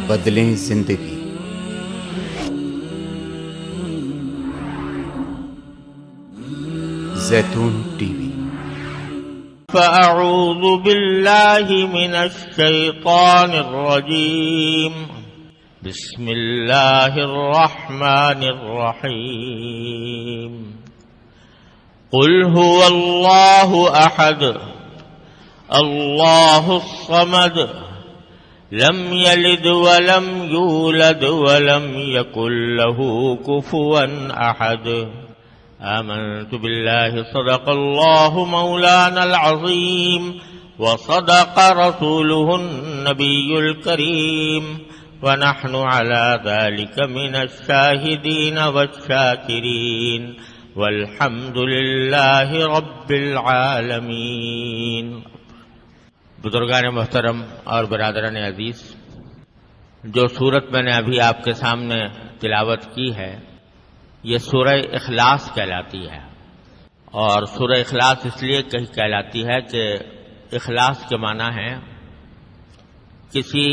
بدلیں زندگی۔ زیتون ٹی وی۔ فأعوذ باللہ من الشیطان الرجیم، بسم اللہ الرحمن الرحیم۔ قل هو اللہ احد اللہ الصمد لم یلد ولم یولد ولم یکن له کفوا احد۔ آمنت بالله صدق الله مولانا العظيم وصدق رسوله النبي الكريم ونحن على ذلك من الشاهدين والشاكرين والحمد لله رب العالمين۔ بزرگان محترم اور برادران عزیز، جو سورت میں نے ابھی آپ کے سامنے تلاوت کی ہے یہ سورہ اخلاص کہلاتی ہے، اور سورہ اخلاص اس لیے کہلاتی ہے کہ اخلاص کے معنی ہے کسی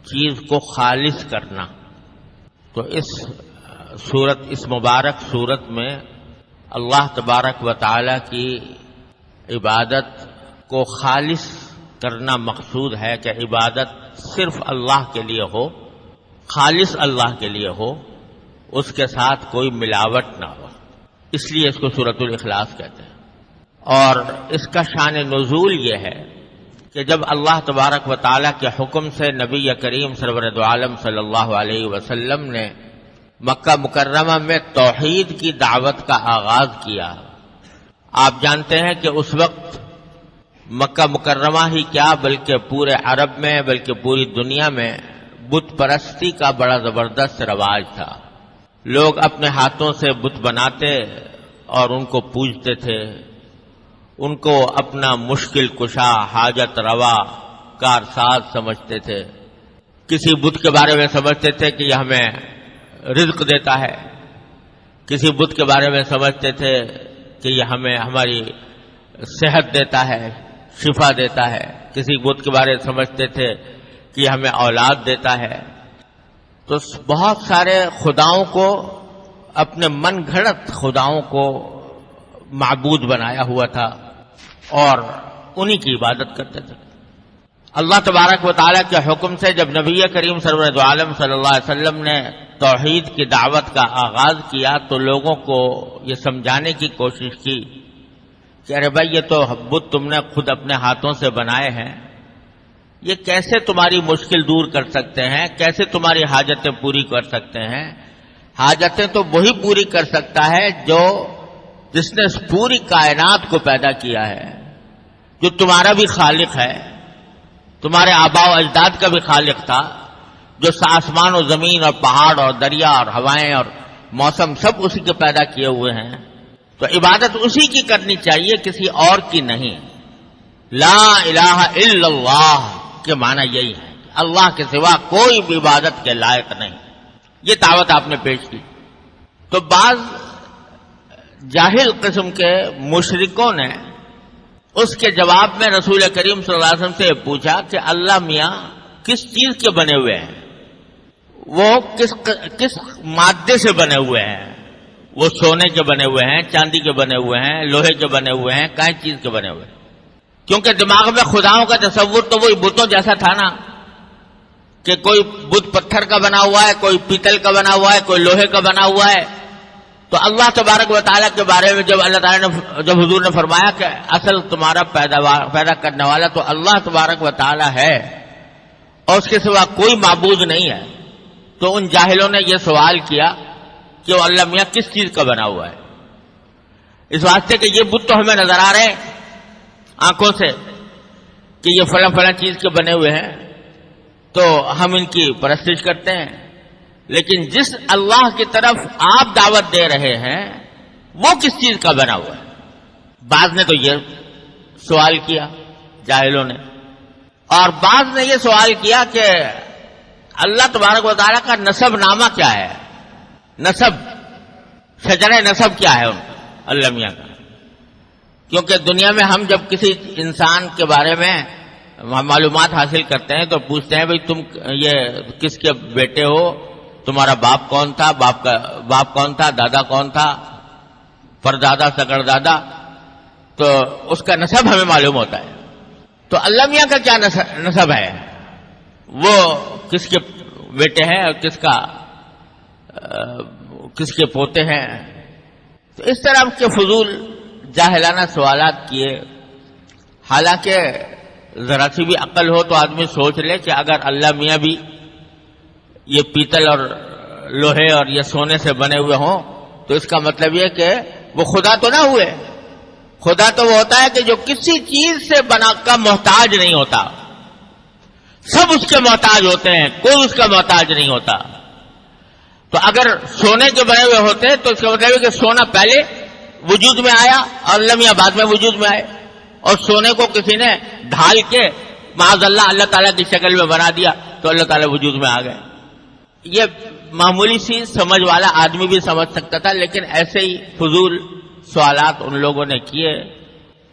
چیز کو خالص کرنا۔ تو اس مبارک سورت میں اللہ تبارک و تعالی کی عبادت کو خالص کرنا مقصود ہے، کہ عبادت صرف اللہ کے لیے ہو، خالص اللہ کے لیے ہو، اس کے ساتھ کوئی ملاوٹ نہ ہو، اس لیے اس کو سورۃ الاخلاص کہتے ہیں۔ اور اس کا شان نزول یہ ہے کہ جب اللہ تبارک و تعالیٰ کے حکم سے نبی کریم سرور دو عالم صلی اللہ علیہ وسلم نے مکہ مکرمہ میں توحید کی دعوت کا آغاز کیا۔ آپ جانتے ہیں کہ اس وقت مکہ مکرمہ ہی کیا بلکہ پورے عرب میں، بلکہ پوری دنیا میں بت پرستی کا بڑا زبردست رواج تھا۔ لوگ اپنے ہاتھوں سے بت بناتے اور ان کو پوجتے تھے، ان کو اپنا مشکل کشا، حاجت روا، کارساز سمجھتے تھے۔ کسی بت کے بارے میں سمجھتے تھے کہ یہ ہمیں رزق دیتا ہے، کسی بت کے بارے میں سمجھتے تھے کہ یہ ہمیں ہماری صحت دیتا ہے، شفا دیتا ہے، کسی بت کے بارے میں سمجھتے تھے کہ یہ ہمیں اولاد دیتا ہے۔ تو بہت سارے خداؤں کو، اپنے من گھڑت خداؤں کو معبود بنایا ہوا تھا اور انہی کی عبادت کرتے تھے۔ اللہ تبارک و تعالیٰ کے حکم سے جب نبی کریم سرور دو عالم صلی اللہ علیہ وسلم نے توحید کی دعوت کا آغاز کیا تو لوگوں کو یہ سمجھانے کی کوشش کی کہ ارے بھائی، یہ تو بت تم نے خود اپنے ہاتھوں سے بنائے ہیں، یہ کیسے تمہاری مشکل دور کر سکتے ہیں، کیسے تمہاری حاجتیں پوری کر سکتے ہیں؟ حاجتیں تو وہی پوری کر سکتا ہے جس نے اس پوری کائنات کو پیدا کیا ہے، جو تمہارا بھی خالق ہے، تمہارے آباء و اجداد کا بھی خالق تھا، جو آسمان و زمین اور پہاڑ اور دریا اور ہوائیں اور موسم سب اسی کے پیدا کیے ہوئے ہیں۔ تو عبادت اسی کی کرنی چاہیے، کسی اور کی نہیں۔ لا الہ الا اللہ کے معنی یہی ہے کہ اللہ کے سوا کوئی بھی عبادت کے لائق نہیں۔ یہ دعوت آپ نے پیش کی تو بعض جاہل قسم کے مشرکوں نے اس کے جواب میں رسول کریم صلی اللہ علیہ وسلم سے پوچھا کہ اللہ میاں کس چیز کے بنے ہوئے ہیں، وہ کس مادے سے بنے ہوئے ہیں؟ وہ سونے کے بنے ہوئے ہیں، چاندی کے بنے ہوئے ہیں، لوہے کے بنے ہوئے ہیں، کہیں چیز کے بنے ہوئے ہیں؟ کیونکہ دماغ میں خداؤں کا تصور تو وہی بتوں جیسا تھا نا، کہ کوئی بت پتھر کا بنا ہوا ہے، کوئی پیتل کا بنا ہوا ہے، کوئی لوہے کا بنا ہوا ہے۔ تو اللہ تبارک و تعالیٰ کے بارے میں جب اللہ تعالیٰ نے، جب حضور نے فرمایا کہ اصل تمہارا پیدا کرنے والا تو اللہ تبارک و تعالیٰ ہے اور اس کے سوا کوئی معبود نہیں ہے، تو ان جاہلوں نے یہ سوال کیا کہ وہ اللہ میاں کس چیز کا بنا ہوا ہے؟ اس واسطے کہ یہ بت تو ہمیں نظر آ رہے ہیں آنکھوں سے کہ یہ فلاں فلاں چیز کے بنے ہوئے ہیں، تو ہم ان کی پرستش کرتے ہیں، لیکن جس اللہ کی طرف آپ دعوت دے رہے ہیں وہ کس چیز کا بنا ہوا ہے؟ بعض نے تو یہ سوال کیا جاہلوں نے، اور بعض نے یہ سوال کیا کہ اللہ تبارک و تعالیٰ کا نسب نامہ کیا ہے، نسب شجرہ نسب کیا ہے ان کا، اللہ میاں کا؟ کیونکہ دنیا میں ہم جب کسی انسان کے بارے میں معلومات حاصل کرتے ہیں تو پوچھتے ہیں بھئی تم یہ کس کے بیٹے ہو، تمہارا باپ کون تھا، باپ کون تھا، دادا کون تھا، پردادا سگڑ دادا، تو اس کا نسب ہمیں معلوم ہوتا ہے. تو اللہ میاں کا کیا نسب ہے، وہ کس کے بیٹے ہیں اور کس کے پوتے ہیں. تو اس طرح کے فضول جاہلانہ سوالات کیے. حالانکہ ذرا سی بھی عقل ہو تو آدمی سوچ لے کہ اگر اللہ میاں بھی یہ پیتل اور لوہے اور یہ سونے سے بنے ہوئے ہوں تو اس کا مطلب یہ کہ وہ خدا تو نہ ہوئے. خدا تو وہ ہوتا ہے کہ جو کسی چیز سے بنا کا محتاج نہیں ہوتا، سب اس کے محتاج ہوتے ہیں، کوئی اس کا محتاج نہیں ہوتا. تو اگر سونے کے بنے ہوئے ہوتے تو اس کا مطلب ہے کہ سونا پہلے وجود میں آیا اور اللہ میاں بعد میں وجود میں آئے، اور سونے کو کسی نے ڈھال کے معاذ اللہ تعالیٰ کی شکل میں بنا دیا تو اللہ تعالیٰ وجود میں آ گئے. یہ معمولی سی سمجھ والا آدمی بھی سمجھ سکتا تھا، لیکن ایسے ہی فضول سوالات ان لوگوں نے کیے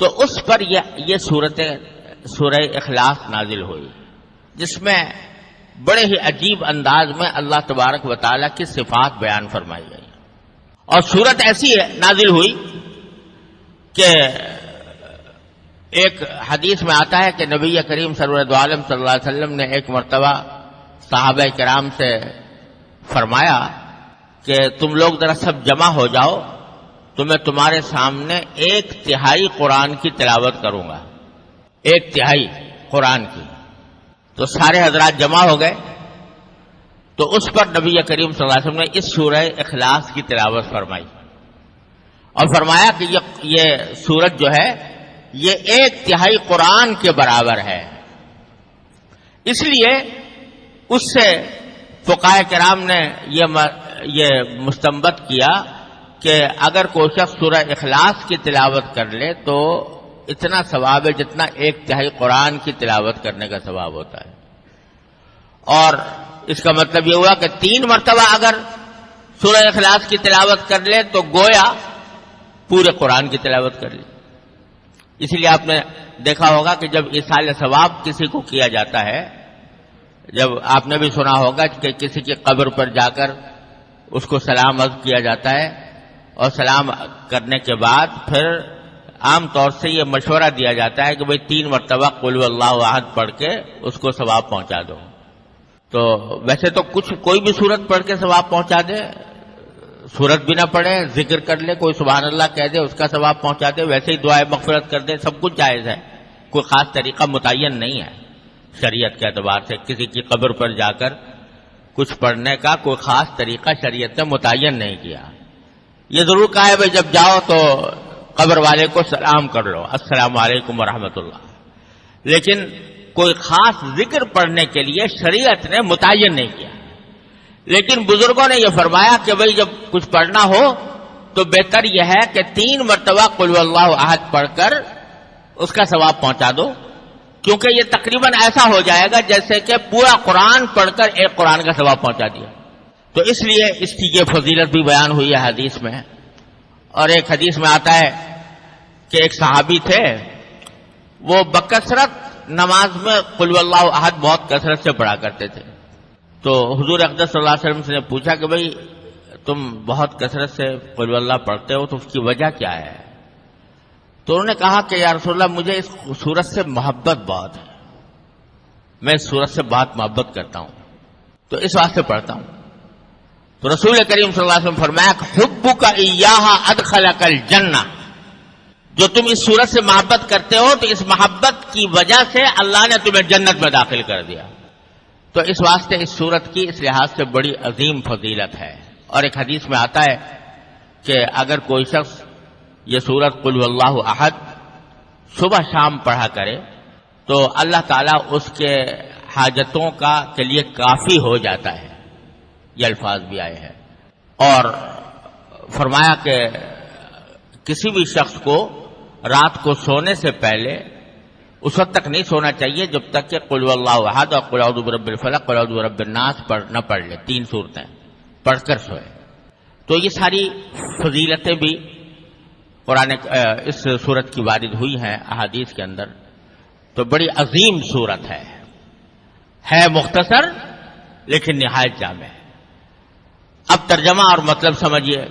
تو اس پر یہ سورہ اخلاص نازل ہوئی، جس میں بڑے ہی عجیب انداز میں اللہ تبارک و تعالیٰ کی صفات بیان فرمائی گئی. اور سورت ایسی ہے نازل ہوئی کہ ایک حدیث میں آتا ہے کہ نبی کریم سرور دو عالم صلی اللہ علیہ وسلم نے ایک مرتبہ صحابہ کرام سے فرمایا کہ تم لوگ ذرا سب جمع ہو جاؤ تو میں تمہارے سامنے 1/3 قرآن کی تلاوت کروں گا، 1/3 قرآن کی. تو سارے حضرات جمع ہو گئے تو اس پر نبی کریم صلی اللہ علیہ وسلم نے اس سورہ اخلاص کی تلاوت فرمائی اور فرمایا کہ یہ سورت جو ہے یہ 1/3 قرآن کے برابر ہے. اس لیے اس سے فقہاء کرام نے یہ مستنبط کیا کہ اگر کوئی شخص سورہ اخلاص کی تلاوت کر لے تو اتنا ثواب ہے جتنا 1/3 قرآن کی تلاوت کرنے کا ثواب ہوتا ہے. اور اس کا مطلب یہ ہوا کہ 3 مرتبہ اگر سورہ اخلاص کی تلاوت کر لے تو گویا پورے قرآن کی تلاوت کر لی. اس لیے آپ نے دیکھا ہوگا کہ جب ایصال ثواب کسی کو کیا جاتا ہے، جب آپ نے بھی سنا ہوگا کہ کسی کی قبر پر جا کر اس کو سلام عرض کیا جاتا ہے اور سلام کرنے کے بعد پھر عام طور سے یہ مشورہ دیا جاتا ہے کہ بھئی 3 مرتبہ قل هو اللہ احد پڑھ کے اس کو ثواب پہنچا دو. تو ویسے تو کوئی بھی سورت پڑھ کے ثواب پہنچا دے، سورت بھی نہ پڑھے، ذکر کر لے، کوئی سبحان اللہ کہہ دے اس کا ثواب پہنچا دے، ویسے ہی دعائے مغفرت کر دے، سب کچھ جائز ہے. کوئی خاص طریقہ متعین نہیں ہے شریعت کے اعتبار سے. کسی کی قبر پر جا کر کچھ پڑھنے کا کوئی خاص طریقہ شریعت نے متعین نہیں کیا. یہ ضرور کہا ہے بھائی جب جاؤ تو قبر والے کو سلام کر لو، السلام علیکم ورحمۃ اللہ، لیکن کوئی خاص ذکر پڑھنے کے لیے شریعت نے متعین نہیں کیا. لیکن بزرگوں نے یہ فرمایا کہ بھئی جب کچھ پڑھنا ہو تو بہتر یہ ہے کہ 3 مرتبہ قل هو اللہ احد پڑھ کر اس کا ثواب پہنچا دو، کیونکہ یہ تقریباً ایسا ہو جائے گا جیسے کہ پورا قرآن پڑھ کر ایک قرآن کا ثواب پہنچا دیا. تو اس لیے اس کی یہ فضیلت بھی بیان ہوئی ہے حدیث میں. اور ایک حدیث میں آتا ہے کہ ایک صحابی تھے، وہ بکثرت نماز میں قل هو اللہ احد بہت کثرت سے پڑھا کرتے تھے. تو حضور اقدس صلی اللہ علیہ وسلم سے نے پوچھا کہ بھئی تم بہت کثرت سے قل هو اللہ پڑھتے ہو تو اس کی وجہ کیا ہے؟ تو انہوں نے کہا کہ یا رسول اللہ مجھے اس سورت سے محبت بہت ہے، میں اس سورت سے بہت محبت کرتا ہوں تو اس واسطے پڑھتا ہوں. تو رسول کریم صلی اللہ علیہ وسلم فرمایا کہ حبک ایہا ادخلک الجنہ، جو تم اس سورت سے محبت کرتے ہو تو اس محبت کی وجہ سے اللہ نے تمہیں جنت میں داخل کر دیا. تو اس واسطے اس سورت کی اس لحاظ سے بڑی عظیم فضیلت ہے. اور ایک حدیث میں آتا ہے کہ اگر کوئی شخص یہ سورت قل هو اللہ احد صبح شام پڑھا کرے تو اللہ تعالیٰ اس کے حاجتوں کے لیے کافی ہو جاتا ہے. یہ الفاظ بھی آئے ہیں. اور فرمایا کہ کسی بھی شخص کو رات کو سونے سے پہلے اس وقت تک نہیں سونا چاہیے جب تک کہ قل هو اللہ احد اور قل اعوذ برب الفلق قل اعوذ برب الناس نہ پڑھ لے. 3 سورتیں پڑھ کر سوئے. تو یہ ساری فضیلتیں بھی قرآن اس سورت کی وارد ہوئی ہیں احادیث کے اندر. تو بڑی عظیم صورت ہے مختصر لیکن نہایت جامع. اب ترجمہ اور مطلب سمجھیے.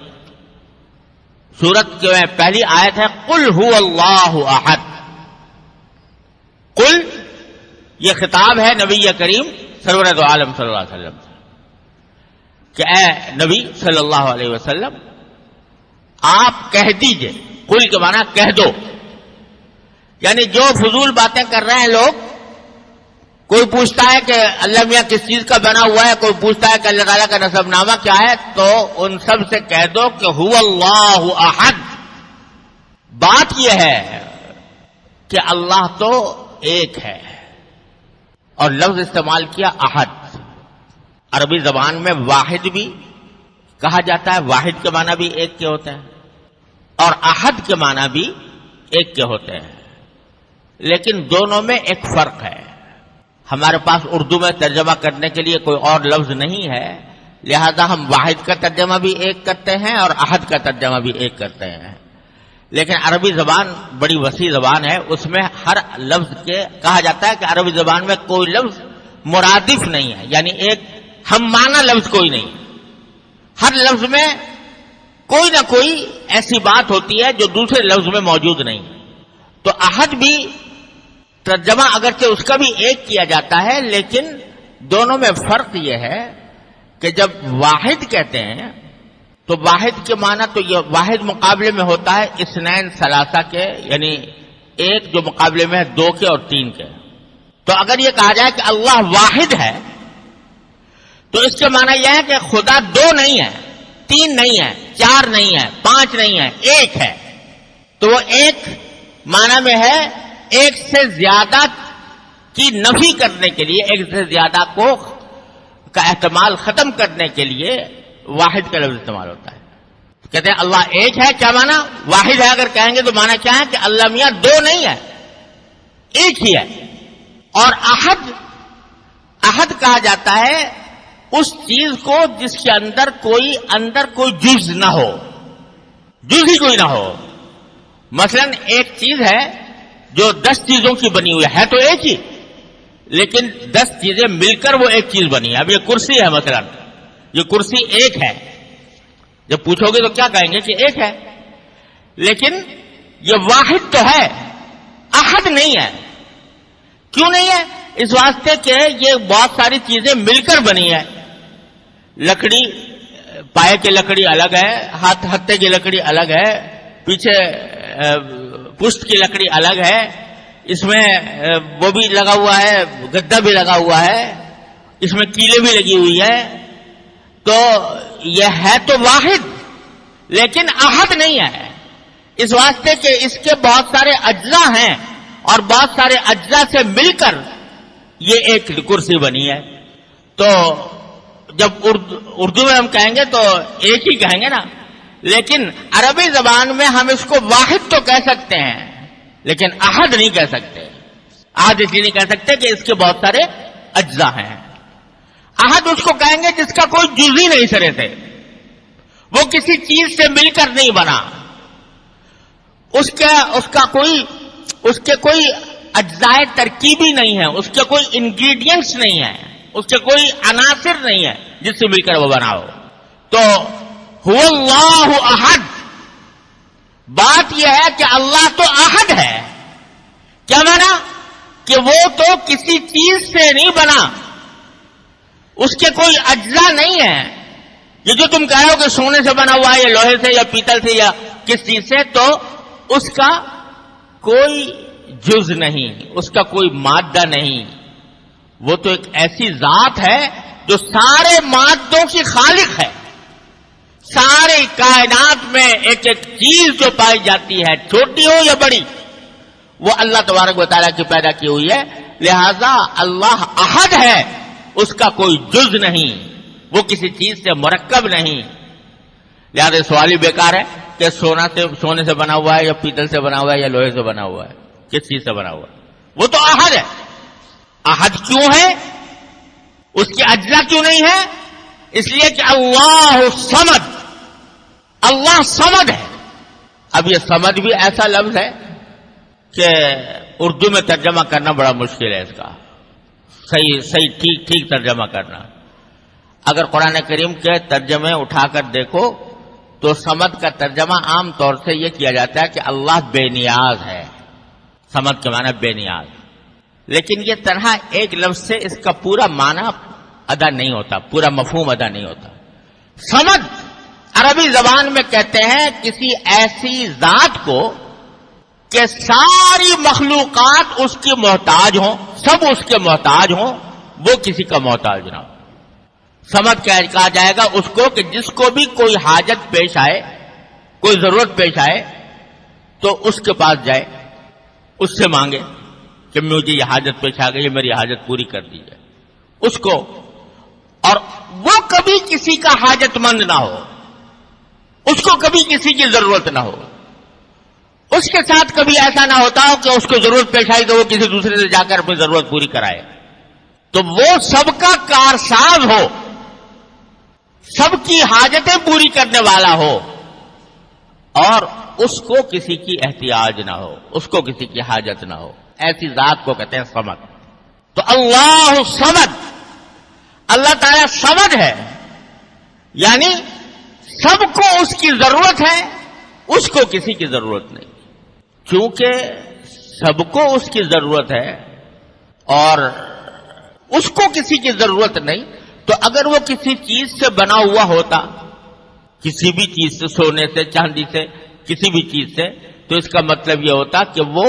سورت کی پہلی آیت ہے قل هو اللہ احد. قل یہ خطاب ہے نبی کریم سرور دو عالم صلی اللہ علیہ وسلم سے کہ اے نبی صلی اللہ علیہ وسلم آپ کہہ دیجئے. قل کے معنی کہہ دو، یعنی جو فضول باتیں کر رہے ہیں لوگ، کوئی پوچھتا ہے کہ اللہ میاں کس چیز کا بنا ہوا ہے، کوئی پوچھتا ہے کہ اللہ تعالیٰ کا نسب نامہ کیا ہے، تو ان سب سے کہہ دو کہ هو اللہ احد. بات یہ ہے کہ اللہ تو ایک ہے، اور لفظ استعمال کیا احد. عربی زبان میں واحد بھی کہا جاتا ہے، واحد کے معنی بھی ایک کے ہوتے ہیں اور احد کے معنی بھی ایک کے ہوتے ہیں، لیکن دونوں میں ایک فرق ہے. ہمارے پاس اردو میں ترجمہ کرنے کے لیے کوئی اور لفظ نہیں ہے، لہذا ہم واحد کا ترجمہ بھی ایک کرتے ہیں اور احد کا ترجمہ بھی ایک کرتے ہیں. لیکن عربی زبان بڑی وسیع زبان ہے، اس میں ہر لفظ کے کہا جاتا ہے کہ عربی زبان میں کوئی لفظ مرادف نہیں ہے، یعنی ایک ہم معنی لفظ کوئی نہیں. ہر لفظ میں کوئی نہ کوئی ایسی بات ہوتی ہے جو دوسرے لفظ میں موجود نہیں. تو احد بھی ترجمہ اگرچہ اس کا بھی ایک کیا جاتا ہے، لیکن دونوں میں فرق یہ ہے کہ جب واحد کہتے ہیں تو واحد کے معنی تو یہ واحد مقابلے میں ہوتا ہے اثنین ثلاثہ کے، یعنی ایک جو مقابلے میں ہے دو کے اور تین کے. تو اگر یہ کہا جائے کہ اللہ واحد ہے تو اس کے معنی یہ ہے کہ خدا دو نہیں ہے، تین نہیں ہے، چار نہیں ہے، پانچ نہیں ہے، ایک ہے. تو وہ ایک معنی میں ہے ایک سے زیادہ کی نفی کرنے کے لیے، ایک سے زیادہ کا احتمال ختم کرنے کے لیے واحد کا لفظ استعمال ہوتا ہے. کہتے ہیں اللہ ایک ہے، کیا معنی؟ واحد ہے اگر کہیں گے تو معنی کیا ہے کہ اللہ میاں دو نہیں ہے، ایک ہی ہے. اور احد کہا جاتا ہے اس چیز کو جس کے اندر کوئی جز نہ ہو، جز ہی کوئی نہ ہو. مثلا ایک چیز ہے جو 10 چیزوں کی بنی ہوئی ہے تو ایک ہی، لیکن 10 چیزیں مل کر وہ ایک چیز بنی ہے. اب یہ کرسی ہے، مثلا یہ کرسی ایک ہے، جب پوچھو گے تو کیا کہیں گے کہ ایک ہے، لیکن یہ واحد تو ہے، احد نہیں ہے. کیوں نہیں ہے؟ اس واسطے کہ یہ بہت ساری چیزیں مل کر بنی ہے. لکڑی، پائے کی لکڑی الگ ہے، ہتھے کی لکڑی الگ ہے، پیچھے پشت کی لکڑی الگ ہے، اس میں وہ بھی لگا ہوا ہے، گدا بھی لگا ہوا ہے، اس میں کیلیں بھی لگی ہوئی ہے. تو یہ ہے تو واحد لیکن احد نہیں ہے، اس واسطے کہ اس کے بہت سارے اجزاء ہیں اور بہت سارے اجزاء سے مل کر یہ ایک کرسی بنی ہے. تو جب اردو میں ہم کہیں گے تو ایک ہی کہیں گے نا، لیکن عربی زبان میں ہم اس کو واحد تو کہہ سکتے ہیں لیکن احد نہیں کہہ سکتے. احد اس لیے نہیں کہہ سکتے کہ اس کے بہت سارے اجزاء ہیں. احد اس کو کہیں گے جس کا کوئی جز ہی نہیں سرے سے، وہ کسی چیز سے مل کر نہیں بنا، اس کے کوئی اجزاء ترکیبی نہیں ہے، اس کے کوئی انگریڈینٹس نہیں ہے، اس کے کوئی عناصر نہیں ہے جس سے مل کر وہ بنا ہو. تو هو اللہ احد، بات یہ ہے کہ اللہ تو احد ہے. کیا مانا؟ کہ وہ تو کسی چیز سے نہیں بنا، اس کے کوئی اجزاء نہیں ہے. یہ جو تم کہہ رہے ہو کہ سونے سے بنا ہوا ہے یا لوہے سے یا پیتل سے یا کس چیز سے، تو اس کا کوئی جز نہیں، اس کا کوئی مادہ نہیں. وہ تو ایک ایسی ذات ہے جو سارے مادوں کی خالق ہے. سارے کائنات میں ایک ایک چیز جو پائی جاتی ہے، چھوٹی ہو یا بڑی، وہ اللہ تبارک و تعالیٰ کی پیدا کی ہوئی ہے. لہذا اللہ احد ہے، اس کا کوئی جز نہیں، وہ کسی چیز سے مرکب نہیں. لہذا سوال ہی بیکار ہے کہ سونے سے بنا ہوا ہے یا پیتل سے بنا ہوا ہے یا لوہے سے بنا ہوا ہے، کس چیز سے بنا ہوا ہے؟ وہ تو احد ہے. احد کیوں ہے؟ اس کی اجزاء کیوں نہیں ہے؟ اس لیے کہ اللہ صمد، اللہ صمد ہے. اب یہ صمد بھی ایسا لفظ ہے کہ اردو میں ترجمہ کرنا بڑا مشکل ہے اس کا، صحیح ٹھیک ترجمہ کرنا۔ اگر قرآن کریم کے ترجمے اٹھا کر دیکھو تو صمد کا ترجمہ عام طور سے یہ کیا جاتا ہے کہ اللہ بے نیاز ہے، صمد کے معنی بے نیاز، لیکن یہ طرح ایک لفظ سے اس کا پورا معنی ادا نہیں ہوتا، پورا مفہوم ادا نہیں ہوتا۔ صمد عربی زبان میں کہتے ہیں کسی ایسی ذات کو کہ ساری مخلوقات اس کی محتاج ہوں، سب اس کے محتاج ہوں، وہ کسی کا محتاج نہ ہو۔ صمد کہا جائے گا اس کو کہ جس کو بھی کوئی حاجت پیش آئے، کوئی ضرورت پیش آئے تو اس کے پاس جائے، اس سے مانگے کہ مجھے یہ حاجت پیش آ گئی، میری حاجت پوری کر دیجیے اس کو، اور وہ کبھی کسی کا حاجت مند نہ ہو، اس کو کبھی کسی کی ضرورت نہ ہو، اس کے ساتھ کبھی ایسا نہ ہوتا ہو کہ اس کو ضرورت پیش آئی تو وہ کسی دوسرے سے جا کر اپنی ضرورت پوری کرائے، تو وہ سب کا کارساز ہو، سب کی حاجتیں پوری کرنے والا ہو، اور اس کو کسی کی احتیاج نہ ہو، اس کو کسی کی حاجت نہ ہو، ایسی ذات کو کہتے ہیں صمد۔ تو اللہ صمد، اللہ تعالیٰ صمد ہے، یعنی سب کو اس کی ضرورت ہے، اس کو کسی کی ضرورت نہیں۔ چونکہ سب کو اس کی ضرورت ہے اور اس کو کسی کی ضرورت نہیں، تو اگر وہ کسی چیز سے بنا ہوا ہوتا، کسی بھی چیز سے، سونے سے، چاندی سے، کسی بھی چیز سے، تو اس کا مطلب یہ ہوتا کہ وہ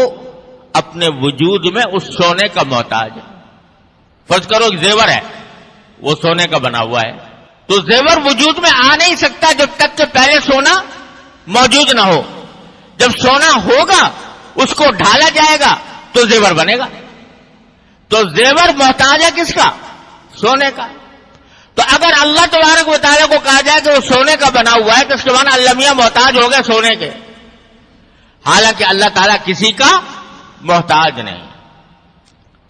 اپنے وجود میں اس سونے کا محتاج ہے۔ فرض کرو ایک زیور ہے، وہ سونے کا بنا ہوا ہے، تو زیور وجود میں آ نہیں سکتا جب تک کہ پہلے سونا موجود نہ ہو۔ جب سونا ہوگا، اس کو ڈھالا جائے گا تو زیور بنے گا۔ تو زیور محتاج ہے کس کا؟ سونے کا۔ تو اگر اللہ تبارک و تعالیٰ کو کہا جائے کہ وہ سونے کا بنا ہوا ہے تو اس کے معنی اللہ میاں محتاج ہو گئے سونے کے، حالانکہ اللہ تعالیٰ کسی کا محتاج نہیں۔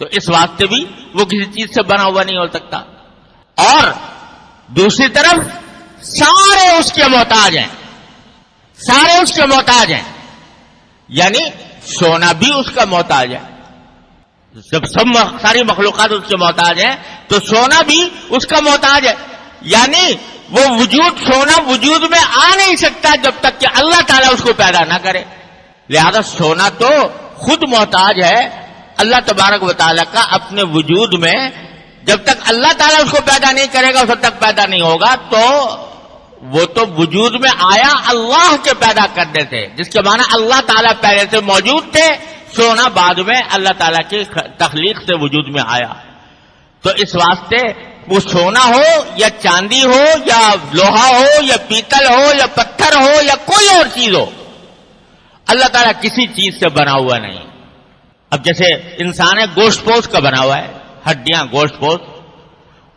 تو اس واسطے بھی وہ کسی چیز سے بنا ہوا نہیں ہو سکتا، اور دوسری طرف سارے اس کے محتاج ہیں، سارے اس کے محتاج ہیں، یعنی سونا بھی اس کا محتاج ہے۔ جب ساری مخلوقات اس کے محتاج ہیں تو سونا بھی اس کا محتاج ہے، یعنی وہ وجود، سونا وجود میں آ نہیں سکتا جب تک کہ اللہ تعالیٰ اس کو پیدا نہ کرے۔ لہذا سونا تو خود محتاج ہے اللہ تبارک و تعالیٰ کا اپنے وجود میں، جب تک اللہ تعالیٰ اس کو پیدا نہیں کرے گا اس وقت تک پیدا نہیں ہوگا، تو وہ تو وجود میں آیا اللہ کے پیدا کرنے سے، جس کے معنی اللہ تعالیٰ پہلے سے موجود تھے، سونا بعد میں اللہ تعالیٰ کی تخلیق سے وجود میں آیا۔ تو اس واسطے وہ سونا ہو یا چاندی ہو یا لوہا ہو یا پیتل ہو یا پتھر ہو یا کوئی اور چیز ہو، اللہ تعالیٰ کسی چیز سے بنا ہوا نہیں۔ اب جیسے انسان ہے، گوشت پوش کا بنا ہوا ہے، ہڈیاں گوشت پوش،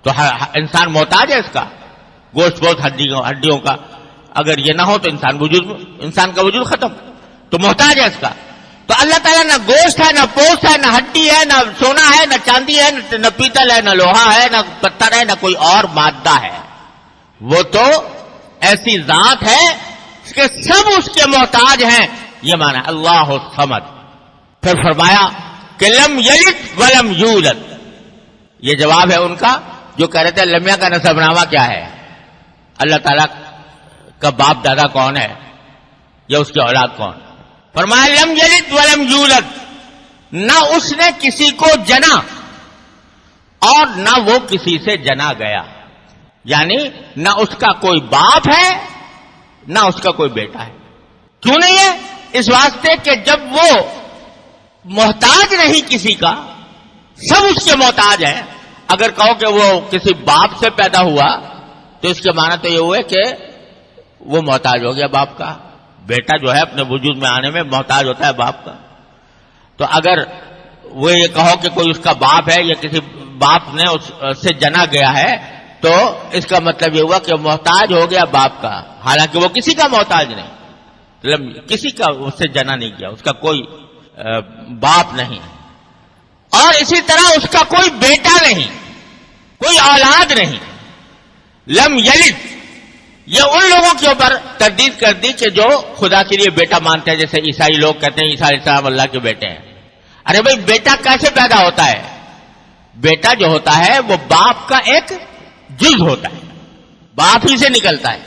تو انسان محتاج ہے اس کا، گوشت پوش ہڈیوں کا، اگر یہ نہ ہو تو انسان کا وجود ختم، تو محتاج ہے اس کا۔ تو اللہ تعالیٰ نہ گوشت ہے، نہ پوست ہے، نہ ہڈی ہے، نہ سونا ہے، نہ چاندی ہے، نہ پیتل ہے، نہ لوہا ہے، نہ پتھر ہے، نہ کوئی اور مادہ ہے، وہ تو ایسی ذات ہے کہ سب اس کے محتاج ہیں۔ یہ معنی اللہ الصمد۔ پھر فرمایا کہ لم یلد ولم یولد، یہ جواب ہے ان کا جو کہہ رہے تھے لمیہ کا نسب نامہ کیا ہے، اللہ تعالیٰ کا باپ دادا کون ہے یا اس کی اولاد کون؟ فرمایا لم یلد ولم یولد، نہ اس نے کسی کو جنا اور نہ وہ کسی سے جنا گیا، یعنی نہ اس کا کوئی باپ ہے نہ اس کا کوئی بیٹا ہے۔ کیوں نہیں ہے؟ اس واسطے کہ جب وہ محتاج نہیں کسی کا، سب اس کے محتاج ہیں۔ اگر کہو کہ وہ کسی باپ سے پیدا ہوا تو اس کے معنی تو یہ ہوئے کہ وہ محتاج ہو گیا باپ کا، بیٹا جو ہے اپنے وجود میں آنے میں محتاج ہوتا ہے باپ کا۔ تو اگر وہ یہ کہو کہ کوئی اس کا باپ ہے یا کسی باپ نے اس سے جنا گیا ہے تو اس کا مطلب یہ ہوا کہ محتاج ہو گیا باپ کا، حالانکہ وہ کسی کا محتاج نہیں، کسی کا اس سے جنا نہیں کیا، اس کا کوئی باپ نہیں، اور اسی طرح اس کا کوئی بیٹا نہیں، کوئی اولاد نہیں۔ لم یلد، یہ ان لوگوں کے اوپر تردید کر دی کہ جو خدا کے لیے بیٹا مانتے ہیں، جیسے عیسائی لوگ کہتے ہیں عیسیٰ علیہ السلام اللہ کے بیٹے ہیں۔ ارے بھائی بیٹا کیسے پیدا ہوتا ہے؟ بیٹا جو ہوتا ہے وہ باپ کا ایک جز ہوتا ہے، باپ ہی سے نکلتا ہے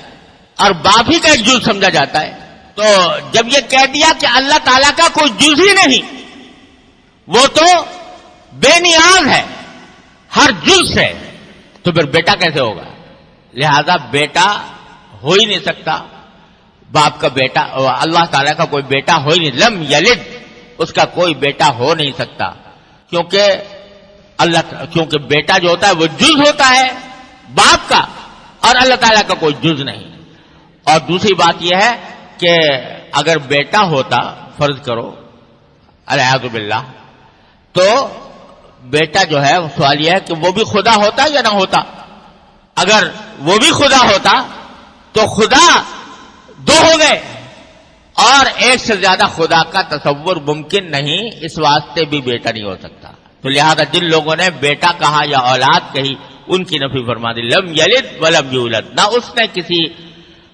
اور باپ ہی کا ایک جز سمجھا جاتا ہے. تو جب یہ کہہ دیا کہ اللہ تعالیٰ کا کوئی جز ہی نہیں، وہ تو بے نیاز ہے ہر جز سے، تو پھر بیٹا کیسے ہوگا؟ لہذا بیٹا ہو ہی نہیں سکتا، باپ کا بیٹا، اللہ تعالیٰ کا کوئی بیٹا ہو ہی نہیں، لم یلد، اس کا کوئی بیٹا ہو نہیں سکتا، کیونکہ بیٹا جو ہوتا ہے وہ جز ہوتا ہے باپ کا، اور اللہ تعالیٰ کا کوئی جز نہیں. اور دوسری بات یہ ہے کہ اگر بیٹا ہوتا، فرض کرو الیاذ باللہ، تو بیٹا جو ہے سوال یہ ہے کہ وہ بھی خدا ہوتا یا نہ ہوتا. اگر وہ بھی خدا ہوتا تو خدا دو ہو گئے، اور ایک سے زیادہ خدا کا تصور ممکن نہیں، اس واسطے بھی بیٹا نہیں ہو سکتا. تو لہذا جن لوگوں نے بیٹا کہا یا اولاد کہی ان کی نفی فرما دی. لم یلد ولم یولد،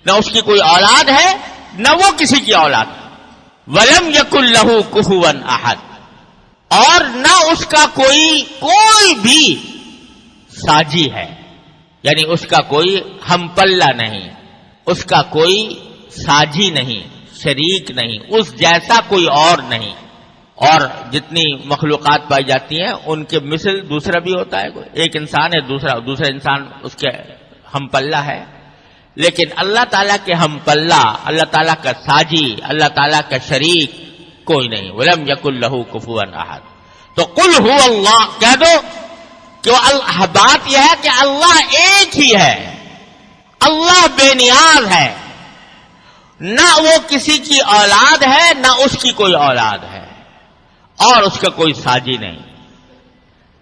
نہ اس کی کوئی اولاد ہے نہ وہ کسی کی اولاد ہے. ولم یکن لہ کفوا احد، اور نہ اس کا کوئی بھی ساجی ہے، یعنی اس کا کوئی ہم پلہ نہیں، اس کا کوئی ساجی نہیں، شریک نہیں، اس جیسا کوئی اور نہیں. اور جتنی مخلوقات پائی جاتی ہیں ان کے مثل دوسرا بھی ہوتا ہے، ایک انسان ہے دوسرا انسان اس کے ہم پلہ ہے، لیکن اللہ تعالیٰ کے ہم پلہ، اللہ تعالیٰ کا ساجی، اللہ تعالیٰ کا شریک کوئی نہیں. ولم یکن لہ کفوا احد. تو قل هو اللہ، کہہ دو کہ بات یہ ہے کہ اللہ ایک ہی ہے، اللہ بے نیاز ہے، نہ وہ کسی کی اولاد ہے نہ اس کی کوئی اولاد ہے، اور اس کا کوئی ساجی نہیں.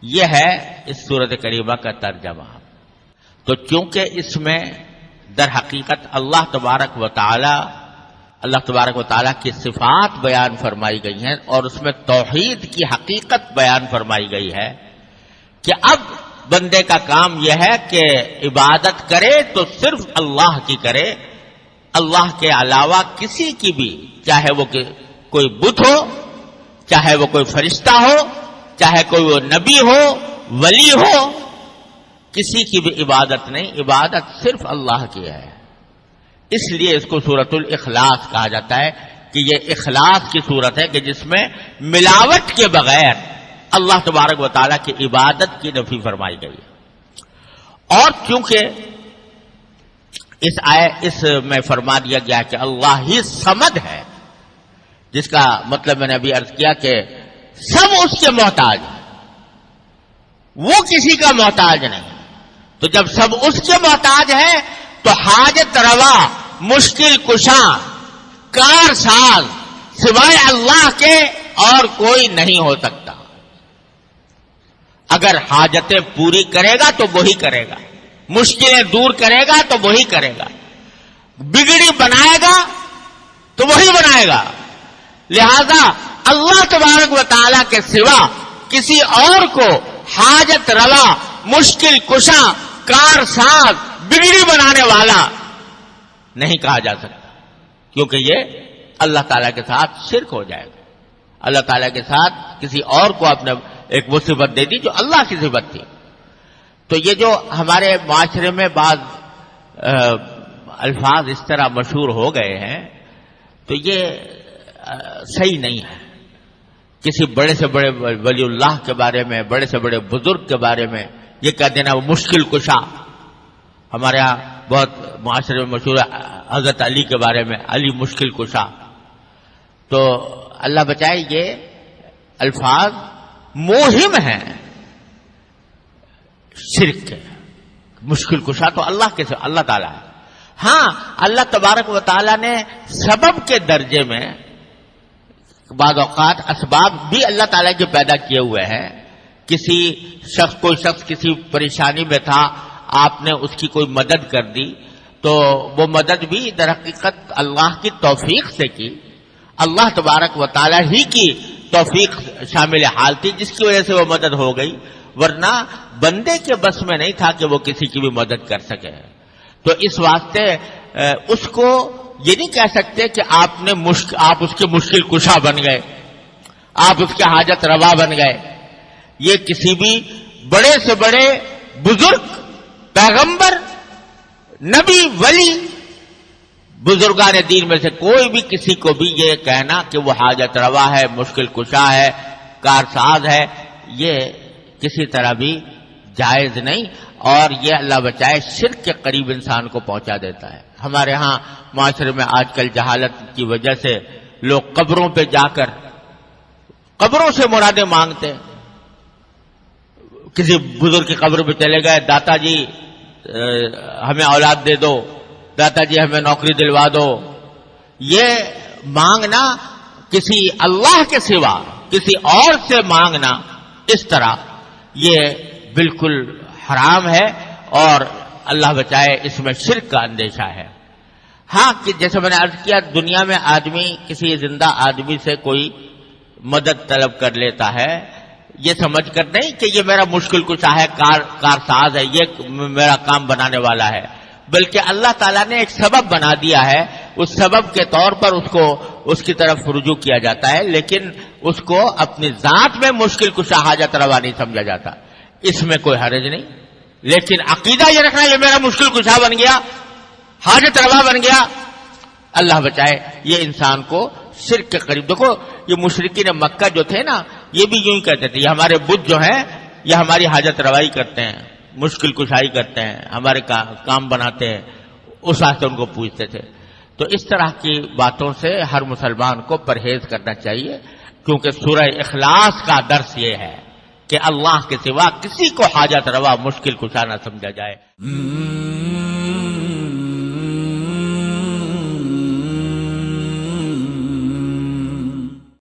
یہ ہے اس سورۃ کریمہ کا ترجمہ. تو چونکہ اس میں در حقیقت اللہ تبارک و تعالی کی صفات بیان فرمائی گئی ہیں، اور اس میں توحید کی حقیقت بیان فرمائی گئی ہے کہ اب بندے کا کام یہ ہے کہ عبادت کرے تو صرف اللہ کی کرے، اللہ کے علاوہ کسی کی بھی، چاہے وہ کوئی بت ہو، چاہے وہ کوئی فرشتہ ہو، چاہے کوئی وہ نبی ہو، ولی ہو، کسی کی بھی عبادت نہیں، عبادت صرف اللہ کی ہے. اس لیے اس کو سورۃ الاخلاص کہا جاتا ہے کہ یہ اخلاص کی صورت ہے کہ جس میں ملاوٹ کے بغیر اللہ تبارک و تعالیٰ کی عبادت کی نفی فرمائی گئی ہے. اور چونکہ اس میں فرما دیا گیا کہ اللہ ہی صمد ہے، جس کا مطلب میں نے ابھی عرض کیا کہ سب اس کے محتاج ہیں، وہ کسی کا محتاج نہیں. تو جب سب اس کے محتاج ہیں تو حاجت روا، مشکل کشا، کار ساز سوائے اللہ کے اور کوئی نہیں ہو سکتا. اگر حاجتیں پوری کرے گا تو وہی کرے گا، مشکلیں دور کرے گا تو وہی کرے گا، بگڑی بنائے گا تو وہی بنائے گا. لہذا اللہ تبارک و تعالیٰ کے سوا کسی اور کو حاجت روا، مشکل کشا، کار ساز، بگڑی بنانے والا نہیں کہا جا سکتا، کیونکہ یہ اللہ تعالیٰ کے ساتھ شرک ہو جائے گا. اللہ تعالیٰ کے ساتھ کسی اور کو آپ نے ایک وہ صفت دے دی جو اللہ کی صفت تھی. تو یہ جو ہمارے معاشرے میں بعض الفاظ اس طرح مشہور ہو گئے ہیں تو یہ صحیح نہیں ہے. کسی بڑے سے بڑے ولی اللہ کے بارے میں، بڑے سے بڑے بزرگ کے بارے میں یہ کہہ دینا وہ مشکل کشا. ہمارے یہاں بہت معاشرے میں مشہور ہے حضرت علی کے بارے میں، علی مشکل کشا. تو اللہ بچائے یہ الفاظ موہم ہیں شرک کے. مشکل کشا تو اللہ تعالیٰ ہے. ہاں اللہ تبارک و تعالیٰ نے سبب کے درجے میں بعض اوقات اسباب بھی اللہ تعالیٰ کے پیدا کیے ہوئے ہیں. کوئی شخص کسی پریشانی میں تھا، آپ نے اس کی کوئی مدد کر دی، تو وہ مدد بھی در حقیقت اللہ کی توفیق سے کی. اللہ تبارک و تعالیٰ ہی کی توفیق شامل حال تھی جس کی وجہ سے وہ مدد ہو گئی، ورنہ بندے کے بس میں نہیں تھا کہ وہ کسی کی بھی مدد کر سکے. تو اس واسطے اس کو یہ نہیں کہہ سکتے کہ آپ اس کے مشکل کشا بن گئے. آپ اس کے حاجت روا بن گئے. یہ کسی بھی بڑے سے بڑے بزرگ، پیغمبر، نبی، ولی، بزرگان دین میں سے کوئی بھی کسی کو بھی یہ کہنا کہ وہ حاجت روا ہے، مشکل کشا ہے، کارساز ہے، یہ کسی طرح بھی جائز نہیں. اور یہ اللہ بچائے شرک کے قریب انسان کو پہنچا دیتا ہے. ہمارے ہاں معاشرے میں آج کل جہالت کی وجہ سے لوگ قبروں پہ جا کر قبروں سے مرادیں مانگتے ہیں. کسی بزرگ کی قبر پہ چلے گئے، داتا جی ہمیں اولاد دے دو، داتا جی ہمیں نوکری دلوا دو. یہ مانگنا کسی اللہ کے سوا کسی اور سے مانگنا اس طرح یہ بالکل حرام ہے اور اللہ بچائے اس میں شرک کا اندیشہ ہے. ہاں کہ جیسے میں نے عرض کیا، دنیا میں آدمی کسی زندہ آدمی سے کوئی مدد طلب کر لیتا ہے یہ سمجھ کر نہیں کہ یہ میرا مشکل کشا ہے، کارساز ہے، یہ میرا کام بنانے والا ہے، بلکہ اللہ تعالیٰ نے ایک سبب بنا دیا ہے. اس سبب کے طور پر اس کی طرف رجوع کیا جاتا ہے، لیکن اس کو اپنی ذات میں مشکل کشا حاجت روا نہیں سمجھا جاتا. اس میں کوئی حرج نہیں. لیکن عقیدہ یہ رکھنا یہ میرا مشکل کشا بن گیا، حاجت روا بن گیا، اللہ بچائے یہ انسان کو شرک کے قریب. دیکھو یہ مشرکین مکہ جو تھے نا، یہ بھی یوں ہی کہتے تھے، یہ ہمارے بت جو ہیں یہ ہماری حاجت روائی کرتے ہیں، مشکل کشائی کرتے ہیں، ہمارے کام بناتے ہیں. اس واسطے ان کو پوچھتے تھے. تو اس طرح کی باتوں سے ہر مسلمان کو پرہیز کرنا چاہیے، کیونکہ سورہ اخلاص کا درس یہ ہے کہ اللہ کے سوا کسی کو حاجت روا مشکل کشا نہ سمجھا جائے.